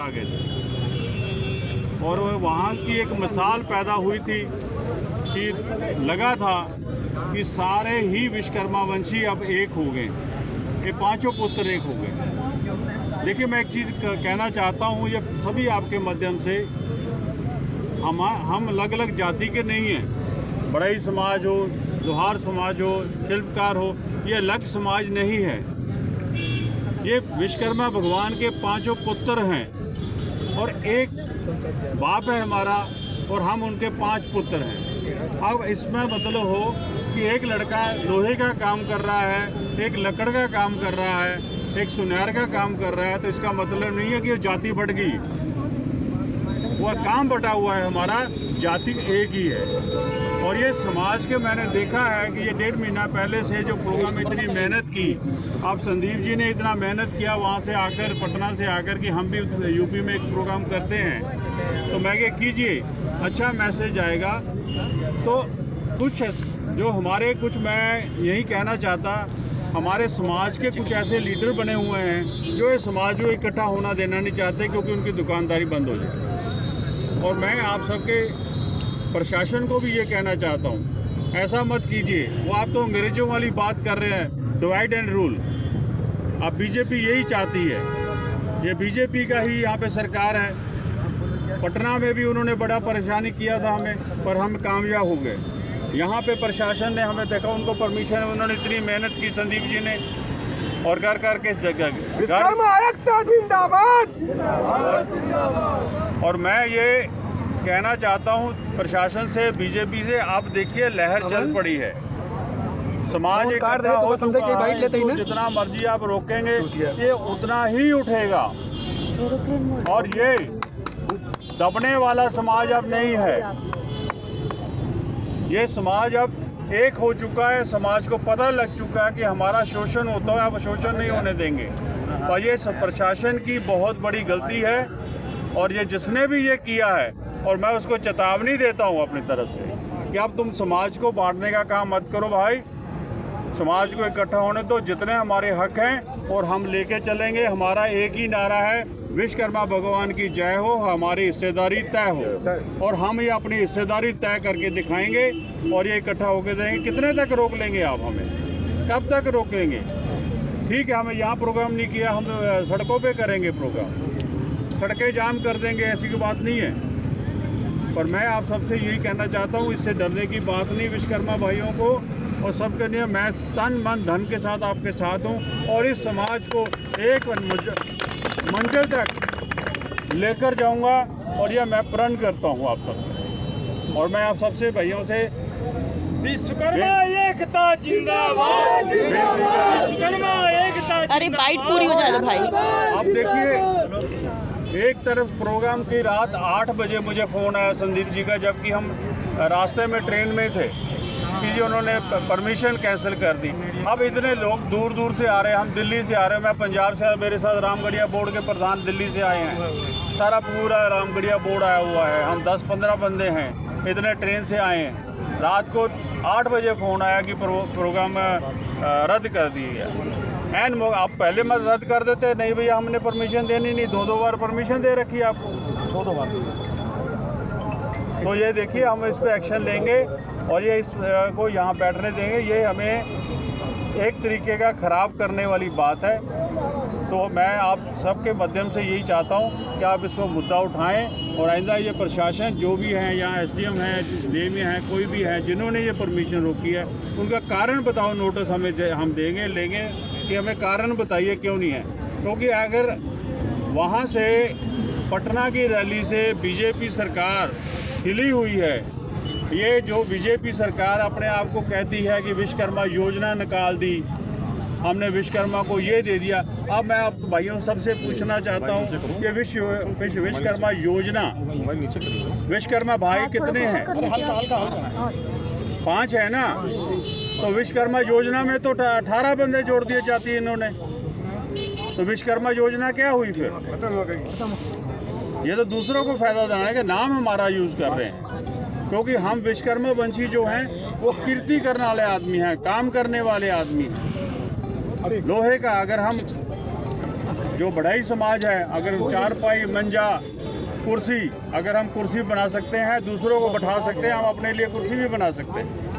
आ गए थे और वहाँ की एक मिसाल पैदा हुई थी कि लगा था कि सारे ही विश्वकर्मा वंशी अब एक हो गए, ये पांचों पुत्र एक हो गए। देखिए, मैं एक चीज़ कहना चाहता हूँ, ये सभी आपके माध्यम से, हम अलग अलग जाति के नहीं हैं। बढ़ई समाज हो, लोहार समाज हो, शिल्पकार हो, ये अलग समाज नहीं है। ये विश्वकर्मा भगवान के पांचों पुत्र हैं और एक बाप है हमारा और हम उनके 5 पुत्र हैं। अब इसमें मतलब हो कि एक लड़का लोहे का काम कर रहा है, एक लकड़ का काम कर रहा है, एक सुनार का काम कर रहा है, तो इसका मतलब नहीं है कि वो जाति बढ़ गई। वो काम बटा हुआ है, हमारा जाति एक ही है। और ये समाज के मैंने देखा है कि ये 1.5 महीना पहले से जो प्रोग्राम इतनी मेहनत की, अब संदीप जी ने इतना मेहनत किया वहाँ से आकर, पटना से आकर कि हम भी यूपी में एक प्रोग्राम करते हैं, तो मैं क्या कीजिए, अच्छा मैसेज आएगा। तो कुछ जो हमारे कुछ, मैं यही कहना चाहता, हमारे समाज के कुछ ऐसे लीडर बने हुए हैं जो ये समाज को इकट्ठा होना देना नहीं चाहते क्योंकि उनकी दुकानदारी बंद हो जाए। और मैं आप सबके प्रशासन को भी ये कहना चाहता हूँ, ऐसा मत कीजिए। वो आप तो अंग्रेजों वाली बात कर रहे हैं, डिवाइड एंड रूल। अब बीजेपी यही चाहती है, ये बीजेपी का ही यहाँ पे सरकार है। पटना में भी उन्होंने बड़ा परेशानी किया था हमें, पर हम कामयाब हो गए। यहाँ पे प्रशासन ने हमें देखा, उनको परमिशन है, उन्होंने इतनी मेहनत की संदीप जी ने, और कर के और मैं ये कहना चाहता हूँ प्रशासन से, बीजेपी से, आप देखिए लहर चल पड़ी है, समाज इकट्ठा हो चुका है, इसको जितना मर्जी आप रोकेंगे ये उतना ही उठेगा। और ये दबने वाला समाज अब नहीं है, ये समाज अब एक हो चुका है। समाज को पता लग चुका है कि हमारा शोषण होता है, अब शोषण नहीं होने देंगे। और ये प्रशासन की बहुत बड़ी गलती है, और ये जिसने भी ये किया है, और मैं उसको चेतावनी देता हूँ अपनी तरफ से कि अब तुम समाज को बांटने का काम मत करो भाई, समाज को इकट्ठा होने दो, जितने हमारे हक हैं और हम लेके चलेंगे। हमारा एक ही नारा है, विश्वकर्मा भगवान की जय हो, हमारी हिस्सेदारी तय हो, और हम ये अपनी हिस्सेदारी तय करके दिखाएंगे और ये इकट्ठा होकर देंगे। कितने तक रोक लेंगे आप हमें, कब तक रोक लेंगे? ठीक है, हमें यहाँ प्रोग्राम नहीं किया, हम सड़कों पे करेंगे प्रोग्राम, सड़कें जाम कर देंगे, ऐसी कोई बात नहीं है। पर मैं आप सबसे यही कहना चाहता हूँ, इससे डरने की बात नहीं विश्वकर्मा भाइयों को, और सबके लिए मैं तन मन धन के साथ आपके साथ हूँ, और इस समाज को एक मंजिल तक लेकर जाऊंगा, और यह मैं प्रण करता हूँ आप सबसे। और मैं आप सबसे भाइयों से, विश्वकर्मा एकता जिंदाबाद, विश्वकर्मा एकता। अरे बाइट पूरी हो जाए भाई। अब देखिए, एक तरफ प्रोग्राम की रात 8 बजे मुझे फ़ोन आया संदीप जी का, जबकि हम रास्ते में ट्रेन में थे, कि जी उन्होंने परमिशन कैंसिल कर दी। अब इतने लोग दूर दूर से आ रहे हैं, हम दिल्ली से आ रहे हैं, मैं पंजाब से, मेरे साथ रामगढ़िया बोर्ड के प्रधान दिल्ली से आए हैं, सारा पूरा रामगढ़िया बोर्ड आया हुआ है, हम 10-15 बंदे हैं, इतने ट्रेन से आए हैं। रात को 8 बजे फ़ोन आया कि प्रोग्राम रद्द कर दिया गया। एंड आप पहले मत रद्द कर देते, नहीं भैया हमने परमिशन देनी नहीं, 2-2 बार परमिशन दे रखी है आपको, 2-2 बार। तो ये देखिए, हम इस पर एक्शन लेंगे और ये इसको यहाँ बैठने देंगे। ये हमें एक तरीके का ख़राब करने वाली बात है। तो मैं आप सबके माध्यम से यही चाहता हूँ कि आप इसको मुद्दा उठाएं, और आइंदा ये प्रशासन जो भी है, यहाँ SDM है, DME है, कोई भी है, जिन्होंने ये परमिशन रोकी है, उनका कारण बताओ, नोटिस हमें हम लेंगे कि हमें कारण बताइए क्यों नहीं है। क्योंकि अगर वहाँ से पटना की रैली से बीजेपी सरकार हिली हुई है, ये जो बीजेपी सरकार अपने आप को कहती है कि विश्वकर्मा योजना निकाल दी, हमने विश्वकर्मा को ये दे दिया। अब मैं आप भाइयों सबसे पूछना चाहता हूँ कि विश्वकर्मा योजना, विश्वकर्मा भाई कितने हैं? 5 है ना? तो विश्वकर्मा योजना में तो 18 बंदे जोड़ दिए जाती है इन्होंने, तो विश्वकर्मा योजना क्या हुई फिर? ये तो दूसरों को फायदा देना है कि नाम हमारा यूज़ कर रहे हैं, क्योंकि हम विश्वकर्मा वंशी जो हैं वो कीर्ति करने वाले आदमी हैं, काम करने वाले आदमी हैं। लोहे का अगर हम जो बढ़ई समाज है, अगर चारपाई मंजा कुर्सी, अगर हम कुर्सी बना सकते हैं, दूसरों को बैठा सकते हैं, हम अपने लिए कुर्सी भी बना सकते हैं।